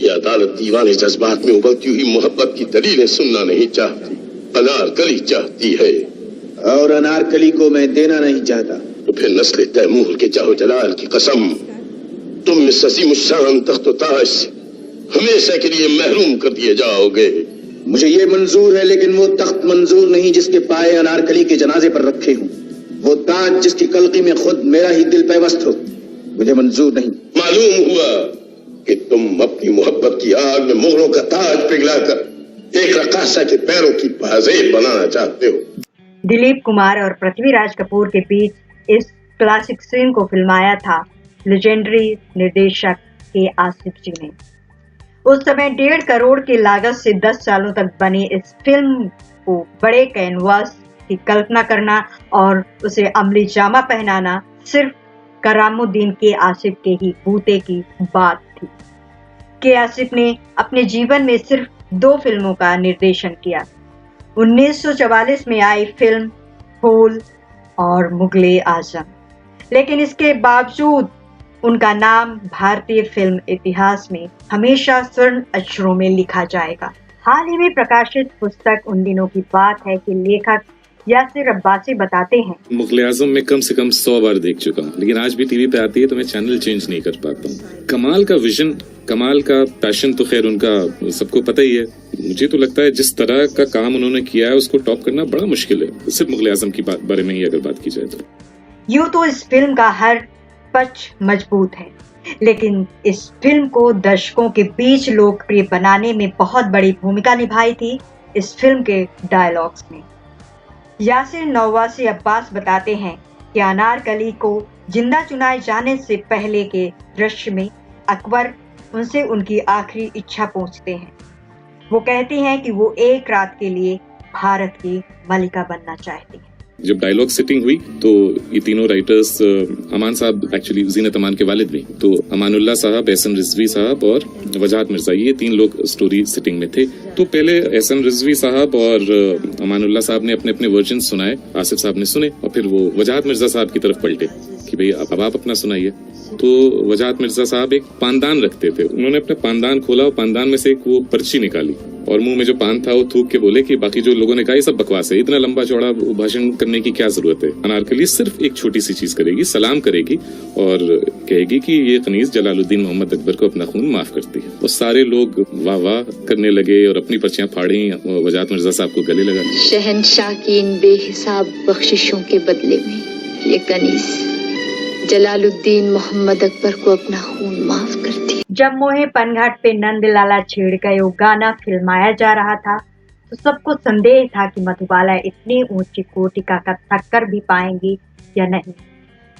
ये अदालत दीवाने जज्बात में उबलती हुई मोहब्बत की दलीलें सुनना नहीं चाहती, अनारकली चाहती है। और अनारकली को मैं देना नहीं चाहता। तो फिर नस्ल तैमूर के जाहो जलाल की कसम, तुम इस अज़ीमुश्शान तख्त ताज से हमेशा के लिए महरूम कर दिए जाओगे। मुझे ये मंजूर है, लेकिन वो तख्त मंजूर नहीं जिसके पाए अनारकली के जनाजे पर रखे हूँ, वो ताज जिसकी कलकी में खुद मेरा ही दिल पैवस्त हो, मुझे मंजूर नहीं। मालूम हुआ कि तुम अपनी मोहब्बत की आग में मोहरों का ताज पिघलाकर एक रकासा के पैरों की पाजेब बनाना चाहते हो। दिलीप कुमार और पृथ्वीराज कपूर के बीच इस क्लासिक सीन को फिल्माया था लेजेंडरी निर्देशक के आसिफ जी ने। उस समय 1.5 करोड़ की लागत से 10 सालों तक बनी इस फिल्म को बड़े कैनवास की कल्पना करना और उसे अमली जामा पहनाना सिर्फ करामुद्दीन के आसिफ के ही बूते की बात थी। के आसिफ ने अपने जीवन में सिर्फ 2 फिल्मों का निर्देशन किया, 1944 में आई फिल्म फूल और मुगले आजम, लेकिन इसके बावजूद उनका नाम भारतीय फिल्म इतिहास में हमेशा स्वर्ण अक्षरों में लिखा जाएगा। हाल ही में प्रकाशित पुस्तक उन दिनों की बात है कि लेखक यासिर अब्बासी बताते हैं, मुगले आजम में कम से कम 100 बार देख चुका हूँ, लेकिन आज भी टीवी पे आती है तो मैं चैनल चेंज नहीं कर पाता हूँ। कमाल का विजन, कमाल का पैशन तो खैर उनका सबको पता ही है। मुझे तो लगता है जिस तरह का काम उन्होंने किया है उसको टॉप करना बड़ा मुश्किल है, सिर्फ मुगले आजम की बारे में ही अगर बात की जाए तो। यूं तो इस फिल्म का हर पक्ष मजबूत है, लेकिन इस फिल्म को दर्शकों के बीच लोकप्रिय बनाने में बहुत बड़ी भूमिका निभाई थी इस फिल्म के डायलॉग्स ने। यासिर नवासी अब्बास बताते हैं कि अनारकली को जिंदा चुनाए जाने से पहले के दृश्य में अकबर उनसे उनकी आखिरी इच्छा पूछते हैं। वो कहती हैं कि वो एक रात के लिए भारत की मलिका बनना चाहती हैं। जब डायलॉग सिटिंग हुई तो ये तीनों राइटर्स, अमान साहब एक्चुअली जीनत अमान के वालिद भी, तो अमानुल्लाह साहब, एहसन रिजवी साहब और वजाहत मिर्जा, ये 3 लोग स्टोरी सिटिंग में थे। तो पहले एहसन रिजवी साहब और अमानुल्लाह साहब ने अपने अपने वर्जन सुनाए, आसिफ साहब ने सुने, और फिर वो वजाहत मिर्जा साहब की तरफ पलटे कि भाई अब आप अपना सुनाइए। तो वजाहत मिर्जा साहब एक पानदान रखते थे, उन्होंने अपना पानदान खोला और पानदान में से एक वो पर्ची निकाली और मुंह में जो पान था वो थूक के बोले कि बाकी जो लोगों ने कहा ये सब बकवास है, इतना लंबा चौड़ा भाषण करने की क्या जरूरत है। अनारकली सिर्फ एक छोटी सी चीज करेगी, सलाम करेगी और कहेगी कि ये कनीज जलालुद्दीन मोहम्मद अकबर को अपना खून माफ करती है। और सारे लोग वाह वाह करने लगे और अपनी पर्चियां फाड़ी, वजाहत मिर्जा साहब को गले लगा। शहनशाह की इन बेहिसाब बख्शिशों के बदले में ये कनीज जलालुद्दीन मोहम्मद अकबर को अपना खून माफ करती है। जब मोहे पनघट पे नंदलाला छेड़ गए गाना फिल्माया जा रहा था तो सबको संदेह था कि मधुबाला इतनी ऊंची कोटि का कथक कर भी पाएंगी या नहीं,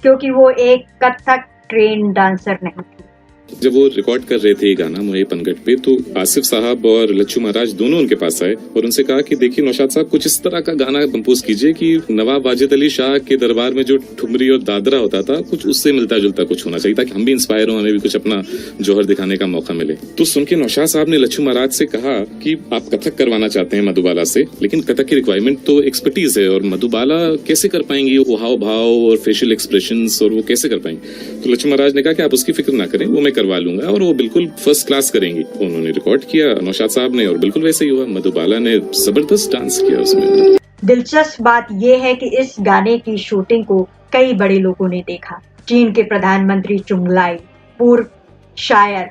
क्योंकि वो एक कथक ट्रेन डांसर नहीं थी। जब वो रिकॉर्ड कर रहे थे ये गाना मोहे पनघट पे, तो आसिफ साहब और लच्छू महाराज दोनों उनके पास आए और उनसे कहा कि देखिए नौशाद साहब, कुछ इस तरह का गाना कंपोज कीजिए कि नवाब वाजिद अली शाह के दरबार में जो ठुमरी और दादरा होता था कुछ उससे मिलता जुलता कुछ होना चाहिए, ताकि हम भी इंस्पायर हो, हमें भी कुछ अपना जौहर दिखाने का मौका मिले। तो सुन के नौशाद साहब ने लच्छू महाराज से कहा कि आप कथक करवाना चाहते हैं मधुबाला से, लेकिन कथक की रिक्वायरमेंट तो एक्सपर्टीज है और मधुबाला कैसे कर पाएंगी वो हाव भाव और फेशियल एक्सप्रेशंस, और वो कैसे कर पाएंगे। तो लच्छू महाराज ने कहा कि आप उसकी फिक्र ना करें, वो मैं करवा लूंगा और वो बिल्कुल फर्स्ट क्लास करेंगी। उन्होंने रिकॉर्ड किया नौशाद साहब ने और बिल्कुल वैसे ही हुआ, मधुबाला ने जबरदस्त डांस किया उसमें। दिलचस्प बात यह है कि इस गाने की शूटिंग को कई बड़े लोगों ने देखा। चीन के प्रधानमंत्री चुंगलाई, पूर्व शायर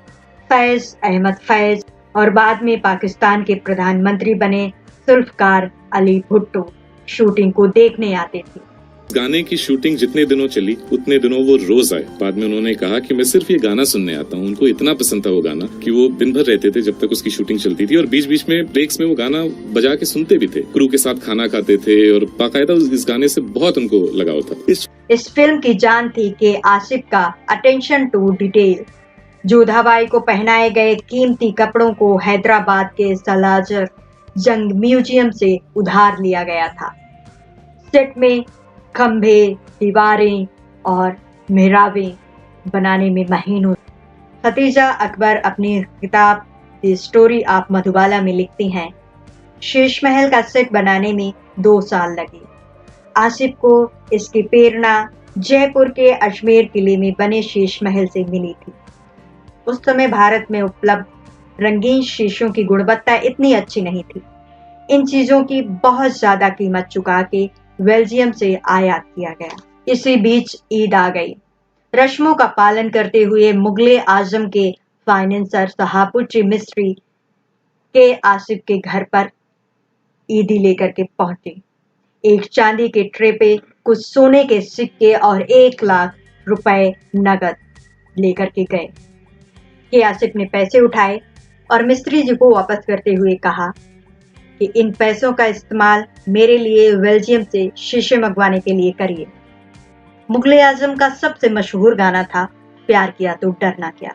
फैज अहमद फैज और बाद में पाकिस्तान के प्रधानमंत्री बने जुल्फकार अली भुट्टो शूटिंग को देखने आते थे। गाने की शूटिंग जितने दिनों चली उतने दिनों वो रोज आए। बाद में उन्होंने कहा कि मैं सिर्फ ये गाना सुनने आता हूँ। उनको इतना पसंद था वो गाना कि वो दिन भर रहते थे जब तक उसकी शूटिंग चलती थी, और बीच बीच में ब्रेक्स में वो गाना बजा के सुनते भी थे, क्रू के साथ खाना खाते थे और बाकायदा इस गाने से बहुत उनको लगाव था। इस फिल्म की जान थी कि आसिफ का अटेंशन टू डिटेल, जोधाबाई को पहनाए गए कीमती कपड़ों को हैदराबाद के सलाजर जंग म्यूजियम से उधार लिया गया था। सेट में खंभे, दीवारें और मेहराबें बनाने में महीनों। खतीजा अकबर अपनी किताब द स्टोरी ऑफ मधुबाला में लिखती हैं, शीश महल का सेट बनाने में 2 साल लगे। आसिफ को इसकी प्रेरणा जयपुर के अजमेर किले में बने शीश महल से मिली थी। उस समय भारत में उपलब्ध रंगीन शीशों की गुणवत्ता इतनी अच्छी नहीं थी। इन चीजों की बहुत ज्यादा कीमत चुका के बेल्जियम से आयात किया गया। इसी बीच ईद आ गई। रस्मों का पालन करते हुए मुगले आजम के फाइनेंसर सहाबुद्दीन मिस्री के आसिफ के घर पर ईदी लेकर के पहुंचे। एक चांदी के ट्रे पे कुछ सोने के सिक्के और 1 लाख रुपए नगद लेकर के गए। के आसिफ ने पैसे उठाए और मिस्त्री जी को वापस करते हुए कहा कि इन पैसों का इस्तेमाल मेरे लिए बेल्जियम से शीशे मंगवाने के लिए करिए। मुगले आजम का सबसे मशहूर गाना था प्यार किया तो डरना क्या।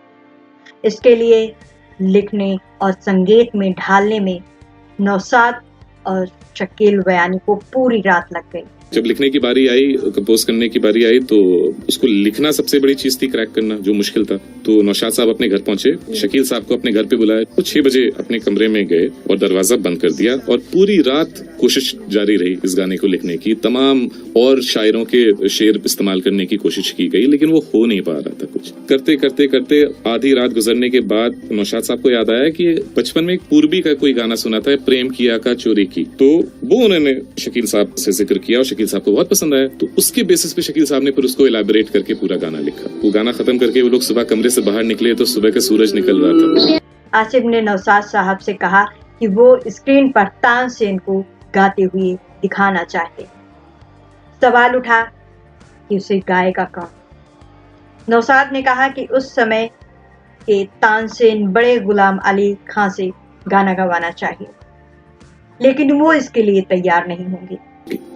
इसके लिए लिखने और संगीत में ढालने में नौशाद और शकील बयानी को पूरी रात लग गई। जब लिखने की बारी आई, कंपोज करने की बारी आई, तो उसको लिखना सबसे बड़ी चीज थी, क्रैक करना जो मुश्किल था। तो नौशाद साहब अपने घर पहुंचे, शकील साहब को अपने घर पे बुलाया, वो 6 बजे अपने कमरे में गए और दरवाजा बंद कर दिया और पूरी रात कोशिश जारी रही इस गाने को लिखने की। तमाम और शायरों के शेर इस्तेमाल करने की कोशिश की गई, लेकिन वो हो नहीं पा रहा था। कुछ करते करते करते आधी रात गुजरने के बाद नौशाद साहब को याद आया कि बचपन में एक पूर्वी का कोई गाना सुना था, प्रेम किया का चोरी की। तो वो उन्होंने शकील साहब से जिक्र किया और शकील साहब को बहुत पसंद आया। तो उसके बेसिस पे शकील साहब ने फिर उसको इलैबोरेट करके पूरा गाना लिखा। वो गाना खत्म करके वो लोग सुबह कमरे से बाहर निकले तो सुबह का सूरज निकल रहा था। आसिफ ने नौशाद साहब से कहा कि वो स्क्रीन पर तानसेन को गाते हुए दिखाना चाहते। सवाल उठा कि उसे गाएगा कौन। नौशाद ने कहा कि उस समय के तानसेन बड़े गुलाम अली खां से गाना गवाना चाहिए, लेकिन वो इसके लिए तैयार नहीं होंगे।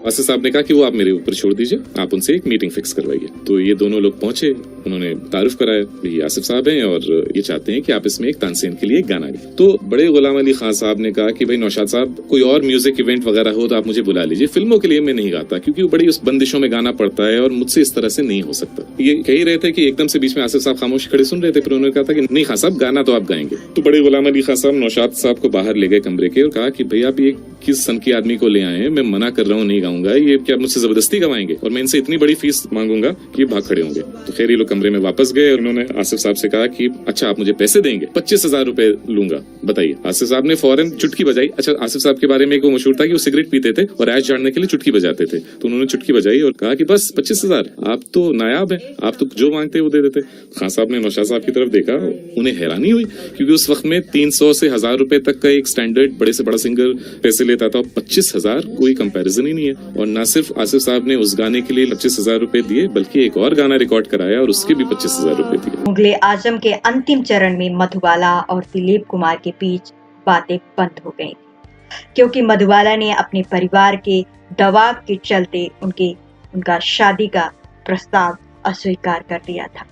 आसिफ साहब ने कहा कि वो आप मेरे ऊपर छोड़ दीजिए, आप उनसे एक मीटिंग फिक्स करवाइए। तो ये दोनों लोग पहुंचे, उन्होंने तारुफ कराया, ये आसिफ साहब हैं और ये चाहते हैं कि आप इसमें एक तानसेन के लिए एक गाना गाएं। तो बड़े गुलाम अली खान साहब ने कहा कि भाई नौशाद साहब, कोई और म्यूजिक इवेंट वगैरह हो तो आप मुझे बुला लीजिए, फिल्मों के लिए मैं नहीं गाता, क्योंकि वो बड़ी उस बंदिशों में गाना पड़ता है और मुझसे इस तरह से नहीं हो सकता। ये कह ही रहे थे कि एकदम से बीच में आसिफ साहब खामोश खड़े सुन रहे थे, फिर उन्होंने कहा था कि नहीं खान साहब, गाना तो आप गाएंगे। तो बड़े गुलाम अली खान साहब नौशाद साहब को बाहर ले गए कमरे के और कहा कि भाई आप ये किस सन के आदमी को ले आए हैं, मैं मना कर रहा हूँ, नहीं गाऊंगा, ये क्या मुझसे जबरदस्ती गवाएंगे और मैं इनसे इतनी बड़ी फीस मांगूंगा कि भाग खड़े होंगे। तो खैर ये लोग कमरे में वापस गए और उन्होंने आसिफ साहब से कहा कि अच्छा आप मुझे पैसे देंगे, 25,000 रुपए लूंगा, बताइए। आसिफ साहब ने फौरन चुटकी बजाई। अच्छा, आसिफ साहब के बारे में एक वो मशहूर था कि वो सिगरेट पीते थे और ऐश झाड़ने के लिए चुटकी बजाते थे। तो उन्होंने चुटकी बजाई और कहा कि बस 25,000, आप तो नायाब हैं, आप तो जो मांगते वो दे देते। खान साहब ने नौशाद साहब की तरफ देखा, उन्हें हैरानी हुई, क्योंकि उस वक्त में 300 से 1000 रुपए तक का एक स्टैंडर्ड बड़े से बड़ा सिंगर पैसे लेता था, 25,000 कोई कंपैरिजन ही नहीं है। और न सिर्फ आसिफ साहब ने उस गाने के लिए 25,000 रुपए दिए, बल्कि एक और गाना रिकॉर्ड कराया और उसके भी 25,000 रुपए दिए। मुगले आजम के अंतिम चरण में मधुबाला और दिलीप कुमार के बीच बातें बंद हो गईं, क्योंकि मधुबाला ने अपने परिवार के दबाव के चलते उनका शादी का प्रस्ताव अस्वीकार कर दिया था।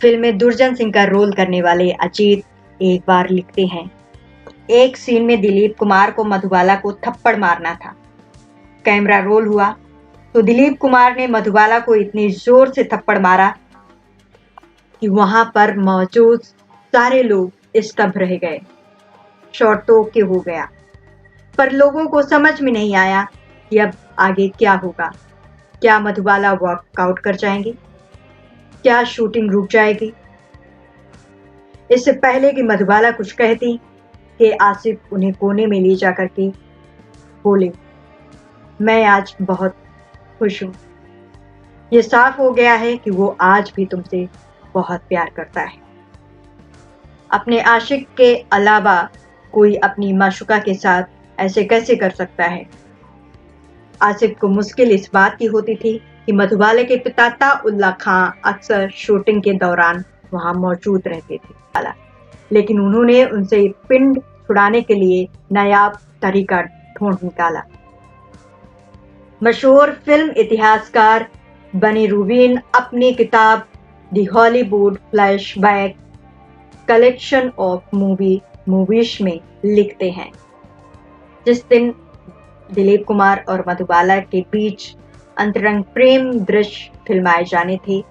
फिल्म में दुर्जन सिंह का रोल करने वाले अजीत एक बार लिखते हैं, एक सीन में दिलीप कुमार को मधुबाला को थप्पड़ मारना था। कैमरा रोल हुआ तो दिलीप कुमार ने मधुबाला को इतनी जोर से थप्पड़ मारा कि वहां पर मौजूद सारे लोग स्तब्ध रह गए। शॉट तो ओके हो गया, पर लोगों को समझ में नहीं आया कि अब आगे क्या होगा। क्या मधुबाला वॉकआउट कर जाएंगी? क्या शूटिंग रुक जाएगी? इससे पहले कि मधुबाला कुछ कहती कि आसिफ उन्हें कोने में ले जाकर के बोले, मैं आज बहुत खुश हूं। ये साफ हो गया है कि वो आज भी तुमसे बहुत प्यार करता है। अपने आशिक के अलावा कोई अपनी माशुका के साथ ऐसे कैसे कर सकता है? आसिफ को मुश्किल इस बात की होती थी कि मधुबाला के पिता ताउल्ला खां अक्सर शूटिंग के दौरान वहां मौजूद रहते थे, लेकिन उन्होंने उनसे पिंड छुड़ाने के लिए नायाब तरीका ढूंढ निकाला। मशहूर फिल्म इतिहासकार बनी रूबिन अपनी किताब the Hollywood flashback collection of movies में लिखते हैं, जिस दिन दिलीप कुमार और मधुबाला के बीच अंतरंग प्रेम दृश्य फिल्माए जाने थे,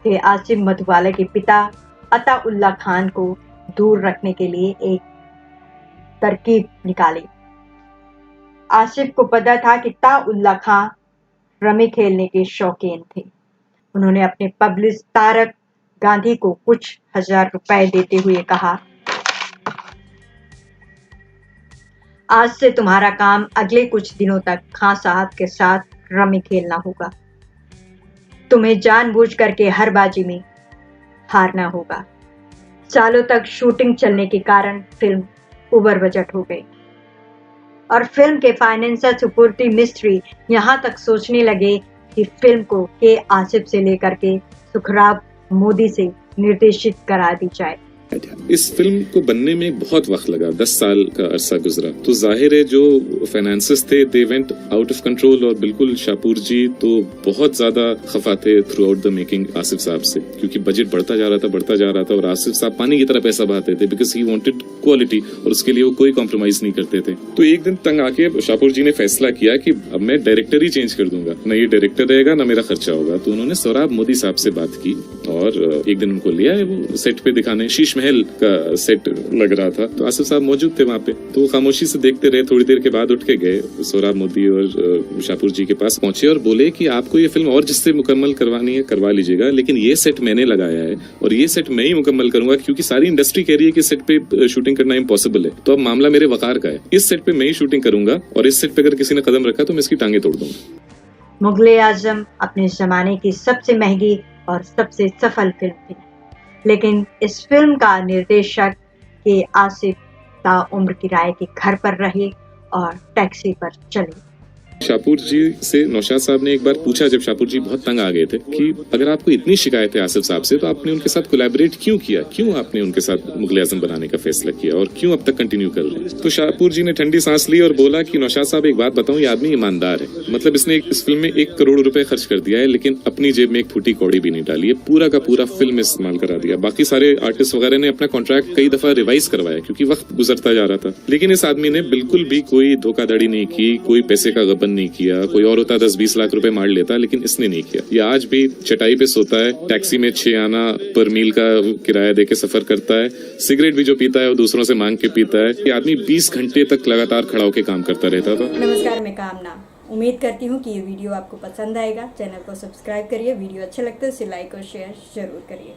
कि आसिफ मधुबाला के पिता अताउल्ला खान को दूर रखने के लिए एक तरकीब निकाली। आसिफ को पता था कि ताउल्ला खान रमी खेलने के शौकीन थे। उन्होंने अपने पब्लिसिस्ट तारक गांधी को कुछ हजार रुपए देते हुए कहा, आज से तुम्हारा काम अगले कुछ दिनों तक खां साहब के साथ रमी खेलना होगा। तुम्हें जानबूझ करके हर बाजी में हारना होगा। सालों तक शूटिंग चलने के कारण फिल्म ओवर बजट हो गई और फिल्म के फाइनेंसर सुपुर्ति मिस्त्री यहां तक सोचने लगे कि फिल्म को के आसिफ से लेकर के सुखराब मोदी से निर्देशित करा दी जाए। इस फिल्म को बनने में बहुत वक्त लगा, 10 साल का अरसा गुजरा। तो जाहिर है जो फाइनेंसेस थे they went out of control और बिल्कुल शाहपुर जी तो बहुत ज्यादा खफा थे through out the making Asif साहब से, क्योंकि बजट बढ़ता जा रहा था और आसिफ साहब पानी की तरह पैसा बहाते थे बिकॉज ही वांटेड क्वालिटी और उसके लिए वो कोई कॉम्प्रोमाइज नहीं करते थे। तो एक दिन तंग आके शाहपुर जी ने फैसला किया कि अब मैं डायरेक्टर ही चेंज कर दूंगा, न ये डायरेक्टर रहेगा न मेरा खर्चा होगा। तो उन्होंने सोहराब मोदी साहब से बात की और एक दिन उनको लिया वो सेट पे दिखाने। शीश महल का सेट लग रहा था तो आसिफ साहब मौजूद थे वहां पे, तो खामोशी से देखते रहे। थोड़ी देर के बाद उठ के गए, सोहराब मोदी और शाहपुर जी के पास पहुंचे और बोले कि आपको ये फिल्म और जिससे मुकम्मल करवानी है करवा लीजिएगा, लेकिन ये सेट मैंने लगाया है और ये सेट मैं ही मुकम्मल करूंगा, क्योंकि सारी इंडस्ट्री कह रही है कि सेट पे शूटिंग करना इम्पॉसिबल है। तो अब मामला मेरे वकार का है, इस सेट पे मैं ही शूटिंग करूंगा और इस सेट पे अगर किसी ने कदम रखा तो मैं इसकी टांगे तोड़ दूंगा। मुगले आजम अपने जमाने की सबसे महंगी और सबसे सफल फिल्म थी, लेकिन इस फिल्म का निर्देशक के आसिफ ताउम्र किराए के घर पर रहे और टैक्सी पर चले। शाहपुर जी से नौशाद साहब ने एक बार पूछा, जब शाहपुर जी बहुत तंग आ गए थे, कि अगर आपको इतनी शिकायत है आसिफ साहब से तो आपने उनके साथ कोलैबोरेट क्यों किया, क्यों आपने उनके साथ मुगले आजम बनाने का फैसला किया और क्यों अब तक कंटिन्यू कर रहे हैं। तो शाहपुर जी ने ठंडी सांस ली और बोला कि नौशाद साहब एक बात बताऊं, ये आदमी ईमानदार है, मतलब इसने इस फिल्म में 1 करोड़ रुपए खर्च कर दिया है लेकिन अपनी जेब में एक फूटी कौड़ी भी नहीं डाली है, पूरा का पूरा फिल्म में इस्तेमाल करा दिया। बाकी सारे आर्टिस्ट वगैरह ने अपना कॉन्ट्रैक्ट कई दफा रिवाइज करवाया क्योंकि वक्त गुजरता जा रहा था, लेकिन इस आदमी ने बिल्कुल भी कोई धोखाधड़ी नहीं की, कोई पैसे का गबन नहीं किया। कोई और होता 10-20 लाख रुपए मार लेता, लेकिन इसने नहीं किया। ये आज भी चटाई पे सोता है, टैक्सी में 6 आना पर मील का किराया देके सफर करता है, सिगरेट भी जो पीता है वो दूसरों से मांग के पीता है। ये आदमी 20 घंटे तक लगातार खड़ा होकर काम करता रहता था। नमस्कार, मैं कामना। उम्मीद करती हूँ कि ये वीडियो आपको पसंद आएगा। चैनल को सब्सक्राइब करिए, वीडियो अच्छा लगता है उसे लाइक और शेयर जरूर करिए।